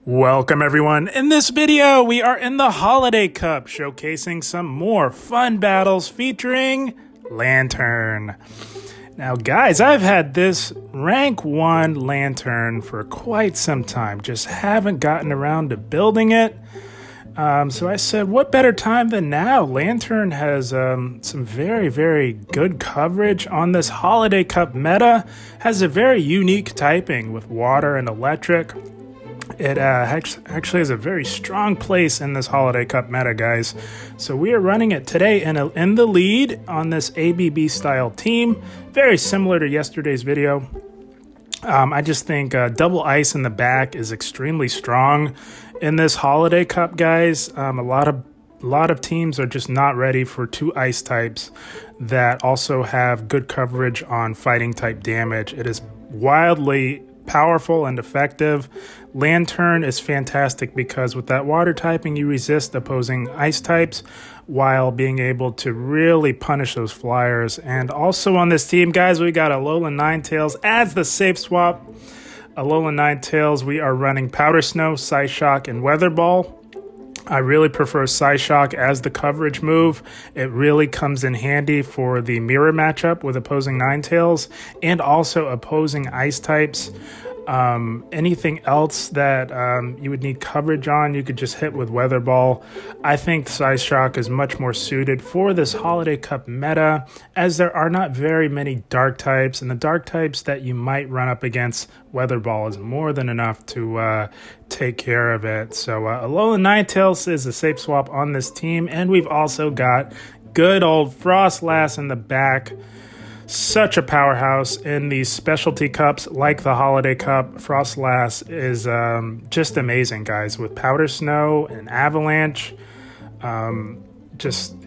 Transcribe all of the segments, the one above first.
Welcome everyone. In this video, we are in the Holiday Cup, showcasing some more fun battles featuring Lanturn. Now guys, I've had this rank 1 Lanturn for quite some time, just haven't gotten around to building it. So I said, what better time than now? Lanturn has some very good coverage on this Holiday Cup meta, has a very unique typing with water and electric. It actually has a very strong place in this Holiday Cup meta, guys. So we are running it today in the lead on this ABB style team, very similar to yesterday's video. I just think double ice in the back is extremely strong in this Holiday Cup, guys. A lot of teams are just not ready for 2 ice types that also have good coverage on fighting type damage. It is wildly powerful and effective. Lanturn is fantastic because with that water typing, you resist opposing ice types while being able to really punish those flyers. And also on this team, guys, we got Alolan Ninetails as the safe swap. Alolan Ninetails, we are running Powder Snow, Psyshock, and Weather Ball. I really prefer Psyshock as the coverage move. It really comes in handy for the mirror matchup with opposing Ninetails and also opposing ice types. Anything else that you would need coverage on, you could just hit with Weather Ball. I think Psyshock is much more suited for this Holiday Cup meta, as there are not very many dark types, and the dark types that you might run up against, Weather Ball is more than enough to take care of it. So Alolan Ninetales is a safe swap on this team, and we've also got good old Froslass in the back. Such a powerhouse in these specialty cups like the Holiday Cup. Froslass is just amazing, guys, with Powder Snow and Avalanche.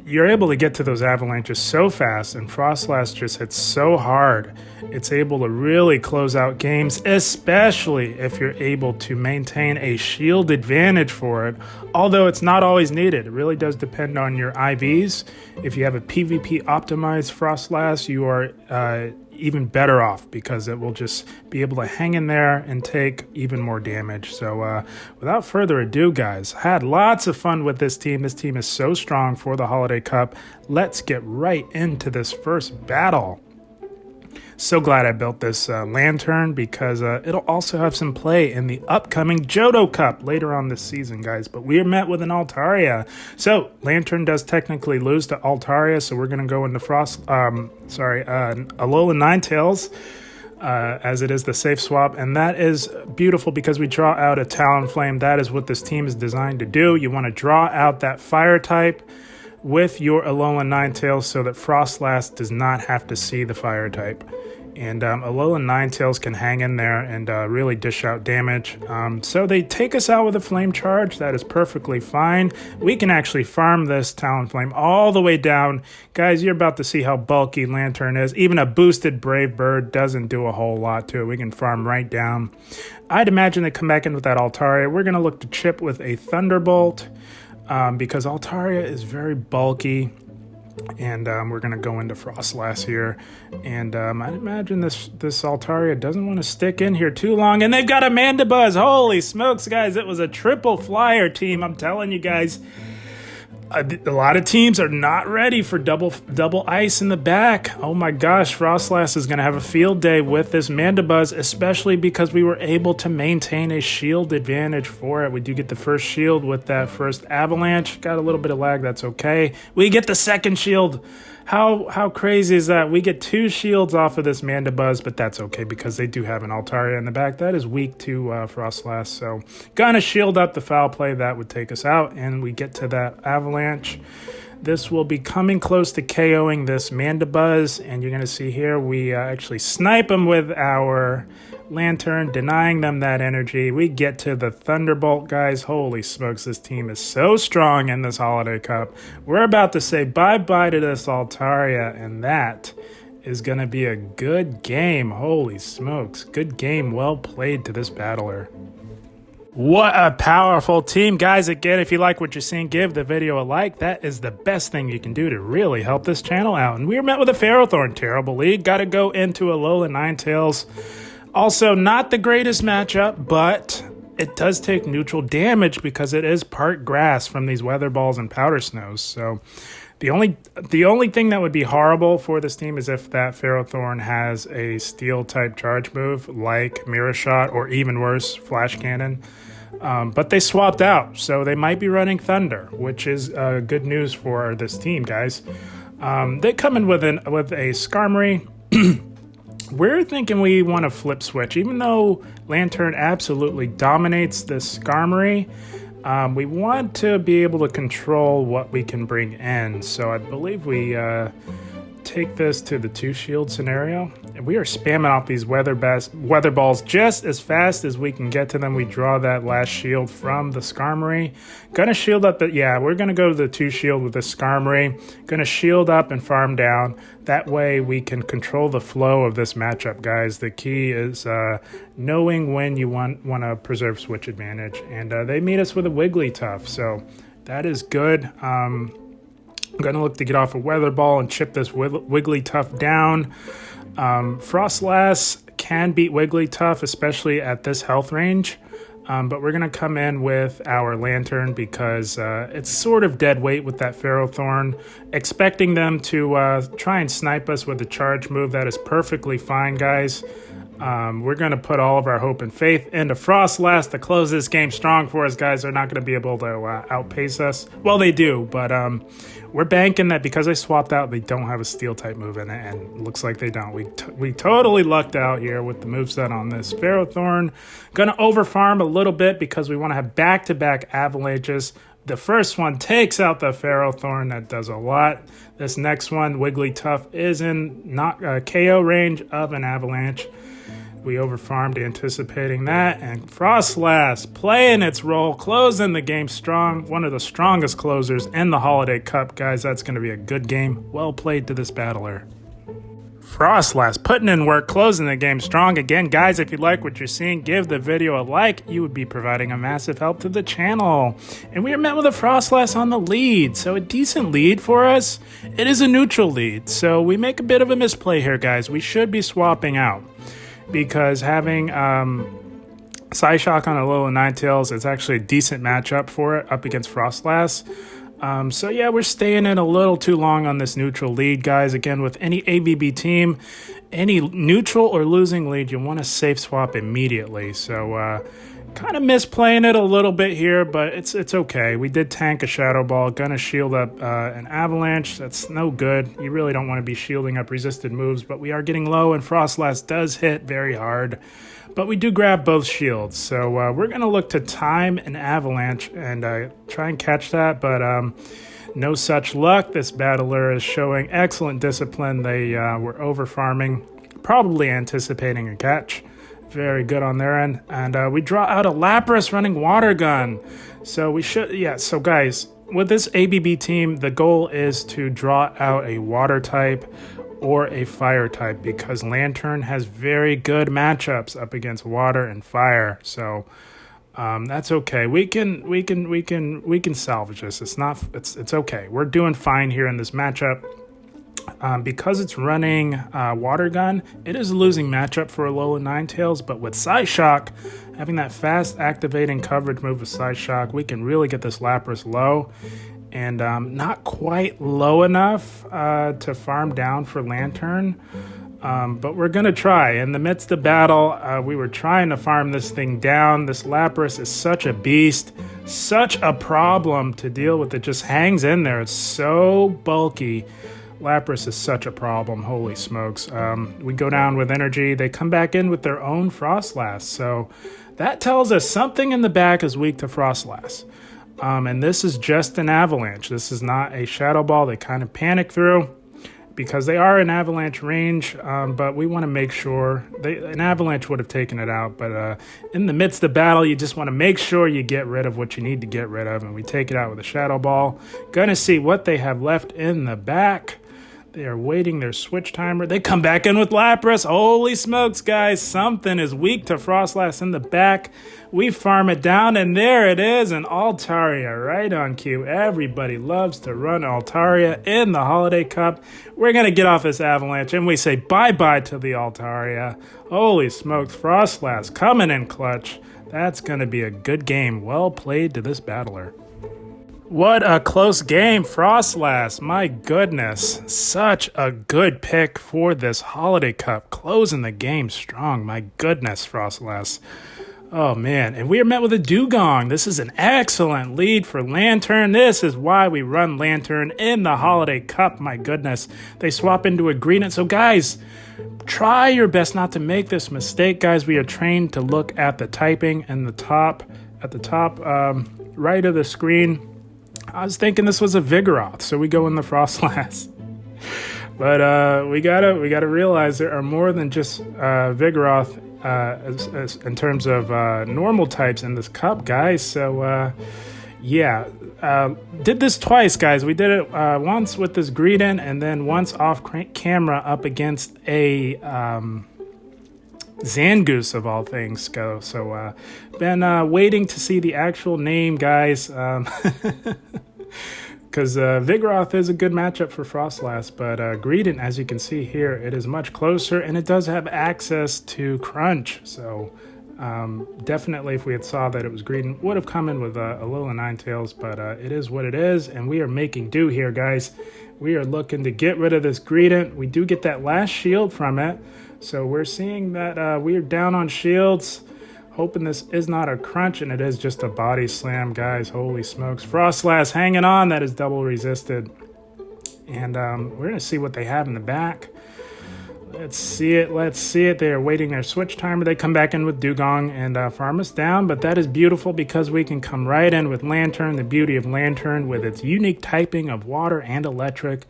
You're able to get to those avalanches so fast, and Froslass just hits so hard. It's able to really close out games, especially if you're able to maintain a shield advantage for it, although it's not always needed. It really does depend on your IVs. If you have a PvP optimized Froslass, you are even better off because it will just be able to hang in there and take even more damage. So without further ado, guys, had lots of fun with this team. This team is so strong for the Holiday Cup. Let's get right into this first battle. So glad I built this Lanturn because it'll also have some play in the upcoming Johto Cup later on this season, guys. But we are met with an Altaria. So Lanturn does technically lose to Altaria, so we're going to go into Alolan Ninetails as it is the safe swap. And that is beautiful because we draw out a Talonflame. That is what this team is designed to do. You want to draw out that fire type with your Alolan Ninetales so that Froslass does not have to see the fire type. And Alolan Ninetales can hang in there and really dish out damage. So they take us out with a Flame Charge. That is perfectly fine. We can actually farm this Talonflame all the way down. Guys, you're about to see how bulky Lanturn is. Even a boosted Brave Bird doesn't do a whole lot to it. We can farm right down. I'd imagine they come back in with that Altaria. We're going to look to chip with a Thunderbolt. Because Altaria is very bulky, and we're going to go into Froslass here, and I'd imagine this Altaria doesn't want to stick in here too long, and they've got a Mandibuzz. Holy smokes, guys, it was a triple flyer team. I'm telling you guys, a lot of teams are not ready for double ice in the back. Oh my gosh, Froslass is going to have a field day with this Mandibuzz, especially because we were able to maintain a shield advantage for it. We do get the first shield with that first Avalanche. Got a little bit of lag, that's okay. We get the second shield. How crazy is that? We get 2 shields off of this Mandibuzz, but that's okay because they do have an Altaria in the back. That is weak to Froslass, so gonna shield up the foul play. That would take us out, and we get to that Avalanche. This will be coming close to KOing this Mandibuzz, and you're gonna see here we actually snipe them with our Lanturn, denying them that energy. We get to the Thunderbolt, guys. Holy smokes, this team is so strong in this Holiday Cup. We're about to say bye-bye to this Altaria, and that is going to be a good game. Holy smokes, good game, well played to this battler. What a powerful team, guys. Again, if you like what you're seeing, give the video a like. That is the best thing you can do to really help this channel out. And we were met with a Ferrothorn. Terrible lead. Got to go into Alolan Ninetales. Also, not the greatest matchup, but it does take neutral damage because it is part grass from these weather balls and powder snows. So the only thing that would be horrible for this team is if that Ferrothorn has a steel type charge move like Mirror Shot or even worse, Flash Cannon. But they swapped out, so they might be running Thunder, which is good news for this team, guys. They come in with a Skarmory. We're thinking we want to flip switch. Even though Lanturn absolutely dominates this Skarmory, we want to be able to control what we can bring in. So I believe we take this to the 2-shield scenario. We are spamming off these weather balls just as fast as we can get to them. We draw that last shield from the Skarmory. Gonna shield up, we're gonna go to the 2-shield with the Skarmory. Gonna shield up and farm down. That way we can control the flow of this matchup, guys. The key is knowing when you want to preserve switch advantage. And they meet us with a Wigglytuff, so that is good. I'm going to look to get off a Weather Ball and chip this Wigglytuff down. Froslass can beat Wigglytuff, especially at this health range. But we're going to come in with our Lanturn because it's sort of dead weight with that Ferrothorn. Expecting them to try and snipe us with a charge move. That is perfectly fine, guys. We're going to put all of our hope and faith into Froslass to close this game strong for us, guys. They're not going to be able to outpace us. Well, they do, but we're banking that because they swapped out, they don't have a Steel-type move in it, and it looks like they don't. We totally lucked out here with the moveset on this Ferrothorn. Going to overfarm a little bit because we want to have back-to-back avalanches. The first one takes out the Ferrothorn. That does a lot. This next one, Wigglytuff, is in not KO range of an avalanche. We overfarmed anticipating that, and Froslass playing its role, closing the game strong. One of the strongest closers in the Holiday Cup, guys. That's going to be a good game. Well played to this battler. Froslass putting in work, closing the game strong. Again, guys, if you like what you're seeing, give the video a like. You would be providing a massive help to the channel. And we are met with a Froslass on the lead, so a decent lead for us. It is a neutral lead, so we make a bit of a misplay here, guys. We should be swapping out because having Psyshock on a little Ninetails is actually a decent matchup for it up against Froslass. So yeah, we're staying in a little too long on this neutral lead, guys. Again, with any AVB team, any neutral or losing lead, you want to safe swap immediately. So kind of misplaying it a little bit here, but it's okay. We did tank a Shadow Ball, gonna shield up an Avalanche. That's no good. You really don't want to be shielding up resisted moves, but we are getting low, and Froslass does hit very hard. But we do grab both shields, so we're going to look to time an Avalanche and try and catch that, but no such luck. This battler is showing excellent discipline. They were over-farming, probably anticipating a catch. Very good on their end. And we draw out a Lapras running Water Gun. So we should, so guys, with this ABB team, the goal is to draw out a Water type or a Fire type because Lanturn has very good matchups up against Water and Fire. So that's okay. We can salvage this. It's okay. We're doing fine here in this matchup. Because it's running Water Gun, it is a losing matchup for Alola Ninetails, but with Psyshock, having that fast activating coverage move with Psyshock, we can really get this Lapras low, and not quite low enough to farm down for Lanturn, but we're going to try. In the midst of battle, we were trying to farm this thing down. This Lapras is such a beast, such a problem to deal with. It just hangs in there. It's so bulky. Lapras is such a problem. Holy smokes. We go down with energy. They come back in with their own Froslass. So that tells us something in the back is weak to Froslass. And this is just an Avalanche. This is not a Shadow Ball. They kind of panic through because they are in Avalanche range. But we want to make sure. An Avalanche would have taken it out. But in the midst of battle, you just want to make sure you get rid of what you need to get rid of. And we take it out with a Shadow Ball. Gonna see what they have left in the back. They are waiting their switch timer. They come back in with Lapras. Holy smokes, guys. Something is weak to Froslass in the back. We farm it down, and there it is, an Altaria right on cue. Everybody loves to run Altaria in the Holiday Cup. We're going to get off this Avalanche, and we say bye-bye to the Altaria. Holy smokes, Froslass coming in clutch. That's going to be a good game. Well played to this battler. What a close game, Froslass. My goodness. Such a good pick for this Holiday Cup. Closing the game strong. My goodness, Froslass. Oh, man. And we are met with a Dugong. This is an excellent lead for Lanturn. This is why we run Lanturn in the Holiday Cup. My goodness. They swap into a Greedent. So, guys, try your best not to make this mistake, guys. We are trained to look at the typing and at the top right of the screen. I was thinking this was a Vigoroth, so we go in the Froslass. But we gotta realize there are more than just Vigoroth as in terms of normal types in this cup, guys. So yeah, did this twice, guys. We did it once with this Greedent, and then once off camera up against a Zangoose of all things go. So been waiting to see the actual name, guys, because Vigoroth is a good matchup for Froslass, but Greedent, as you can see here, it is much closer, and it does have access to Crunch. So definitely, if we had saw that it was Greedent, would have come in with Alola Ninetails, but it is what it is, and we are making do here, guys. We are looking to get rid of this Greedent. We do get that last shield from it. So we're seeing that we are down on shields, hoping this is not a crunch, and it is just a body slam, guys. Holy smokes. Froslass hanging on. That is double resisted. And we're going to see what they have in the back. Let's see it. They are waiting their switch timer. They come back in with Dugong and farm us down, but that is beautiful because we can come right in with Lanturn. The beauty of Lanturn with its unique typing of water and electric.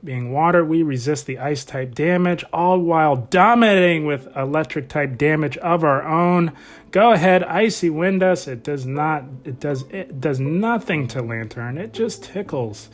Being water, we resist the ice type damage, all while dominating with electric type damage of our own. Go ahead, Icy Wind us. It does nothing to Lanturn. It just tickles.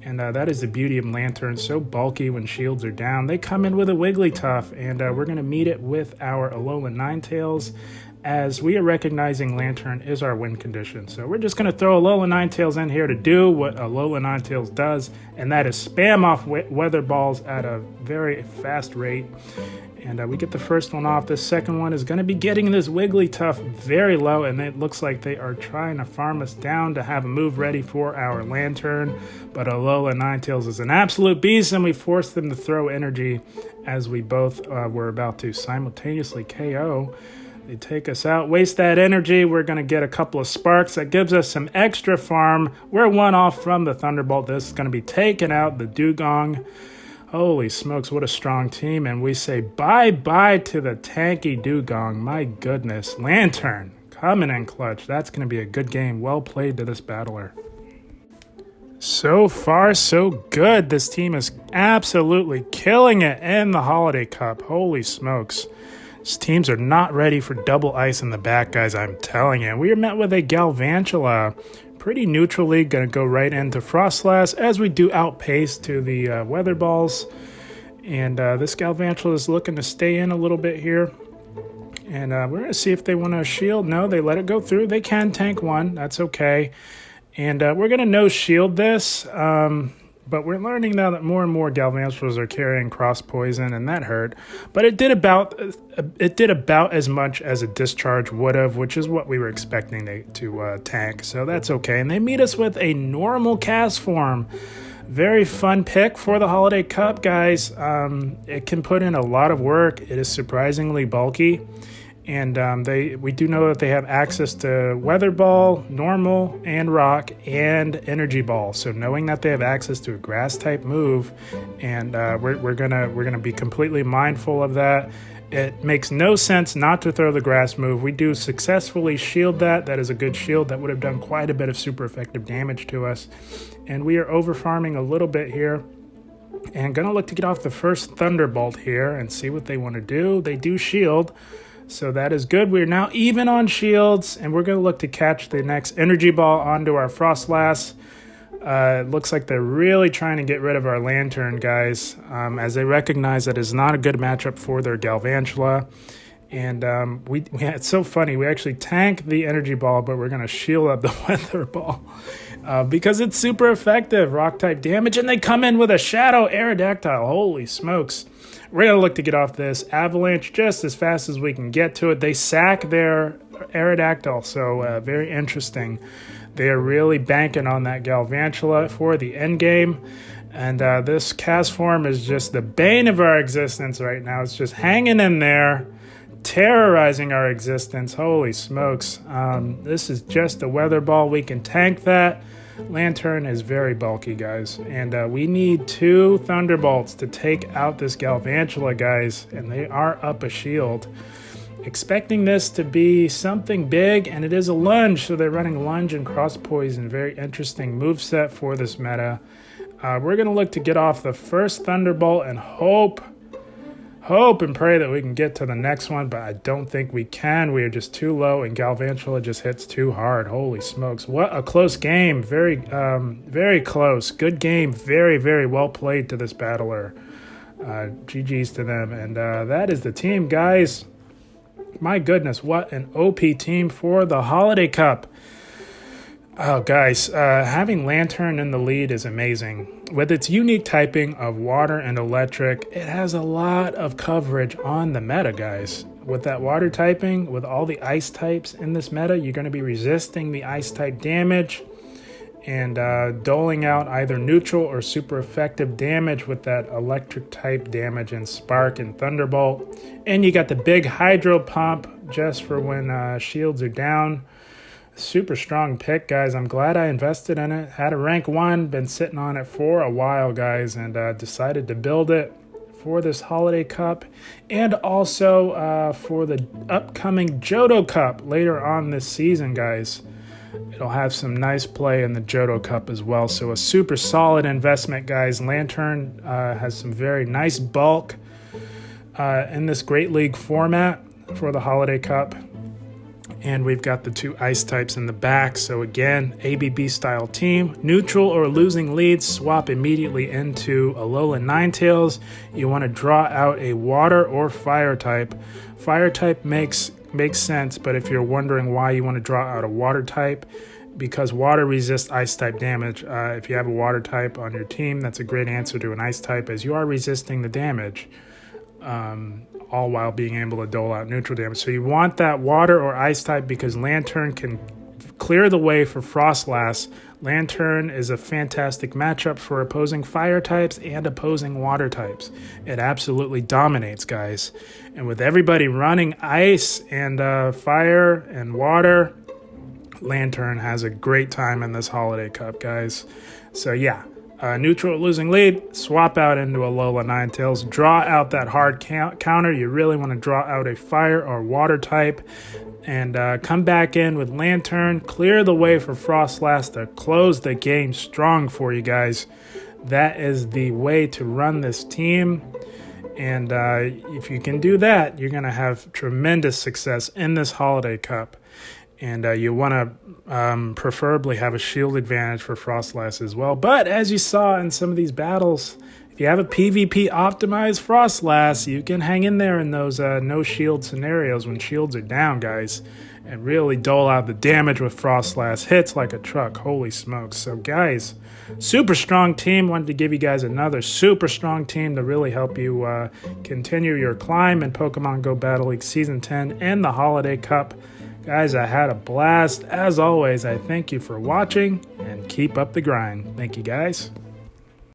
And that is the beauty of Lanturn. So bulky when shields are down. They come in with a Wigglytuff, and we're going to meet it with our Alola Ninetails, as we are recognizing Lanturn is our win condition. So we're just going to throw Alola Ninetails in here to do what Alola Ninetails does, and that is spam off weather balls at a very fast rate. And we get the first one off. The second one is going to be getting this Wigglytuff very low, and it looks like they are trying to farm us down to have a move ready for our Lanturn. But Alola Ninetails is an absolute beast, and we forced them to throw energy as we both were about to simultaneously KO. They take us out, waste that energy. We're going to get a couple of sparks. That gives us some extra farm. We're one off from the Thunderbolt. This is going to be taking out the Dugong. Holy smokes, what a strong team. And we say bye-bye to the tanky Dugong. My goodness. Lanturn coming in clutch. That's going to be a good game. Well played to this battler. So far, so good. This team is absolutely killing it in the Holiday Cup. Holy smokes. These teams are not ready for double ice in the back, guys, I'm telling you. We are met with a Galvantula. Pretty neutrally, going to go right into Froslass as we do outpace to the Weather Balls. And this Galvantula is looking to stay in a little bit here. And we're going to see if they want to shield. No, they let it go through. They can tank one. That's okay. And we're going to no-shield this. But we're learning now that more and more Galvantulas are carrying cross poison, and that hurt. But it did about as much as a discharge would have, which is what we were expecting to tank. So that's okay. And they meet us with a normal cast form. Very fun pick for the Holiday Cup, guys. It can put in a lot of work. It is surprisingly bulky. And we do know that they have access to Weather Ball, Normal, and Rock, and Energy Ball. So knowing that they have access to a Grass type move, and we're gonna be completely mindful of that. It makes no sense not to throw the Grass move. We do successfully shield that. That is a good shield that would have done quite a bit of super effective damage to us. And we are over farming a little bit here. And gonna look to get off the first Thunderbolt here and see what they want to do. They do shield. So that is good. We're now even on shields, and we're going to look to catch the next Energy Ball onto our Froslass. It looks like they're really trying to get rid of our Lanturn, guys, as they recognize that it's not a good matchup for their Galvantula. And it's so funny. We actually tank the Energy Ball, but we're going to shield up the Weather Ball because it's super effective. Rock-type damage, and they come in with a Shadow Aerodactyl. Holy smokes. We're going to look to get off this Avalanche just as fast as we can get to it. They sack their Aerodactyl, so very interesting. They are really banking on that Galvantula for the end game. And this cast form is just the bane of our existence right now. It's just hanging in there, terrorizing our existence. Holy smokes. This is just a weather ball. We can tank that. Lanturn is very bulky, guys. And we need 2 Thunderbolts to take out this Galvantula, guys. And they are up a shield. Expecting this to be something big, and it is a lunge. So they're running lunge and cross poison. Very interesting moveset for this meta. We're going to look to get off the first Thunderbolt and hope and pray that we can get to the next one, but I don't think we can. We are just too low, and Galvantula just hits too hard. Holy smokes. What a close game. Very, very close. Good game. Very, very well played to this battler. GG's to them. And that is the team, guys. My goodness, what an OP team for the Holiday Cup. Oh, guys, having Lanturn in the lead is amazing. With its unique typing of water and electric, it has a lot of coverage on the meta, guys. With that water typing, with all the ice types in this meta, you're going to be resisting the ice type damage and doling out either neutral or super effective damage with that electric type damage in Spark and Thunderbolt. And you got the big Hydro Pump just for when shields are down. Super strong pick, guys. I'm glad I invested in it. Had a rank 1, been sitting on it for a while, guys, and decided to build it for this Holiday Cup and also for the upcoming Johto Cup later on this season, guys. It'll have some nice play in the Johto Cup as well. So a super solid investment, guys. Lanturn has some very nice bulk in this Great League format for the Holiday Cup. And we've got the 2 ice types in the back. So again, ABB style team. Neutral or losing leads, swap immediately into Alolan Ninetails. You want to draw out a water or fire type. Fire type makes sense, but if you're wondering why you want to draw out a water type, because water resists ice type damage. If you have a water type on your team, that's a great answer to an ice type, as you are resisting the damage. All while being able to dole out neutral damage. So you want that water or ice type because Lanturn can clear the way for Froslass. Lanturn is a fantastic matchup for opposing fire types and opposing water types. It absolutely dominates, guys. And with everybody running ice and fire and water, Lanturn has a great time in this Holiday Cup, guys. So yeah. Neutral losing lead, swap out into Alolan Ninetails, draw out that hard counter. You really want to draw out a fire or water type and come back in with Lanturn, clear the way for Froslass to close the game strong for you guys. That is the way to run this team. And if you can do that, you're going to have tremendous success in this Holiday Cup. And you want to preferably have a shield advantage for Froslass as well. But as you saw in some of these battles, if you have a PvP optimized Froslass, you can hang in there in those no shield scenarios when shields are down, guys, and really dole out the damage with Froslass. Hits like a truck. Holy smokes. So, guys, super strong team. Wanted to give you guys another super strong team to really help you continue your climb in Pokemon Go Battle League Season 10 and the Holiday Cup. Guys, I had a blast. As always, I thank you for watching and keep up the grind. Thank you, guys.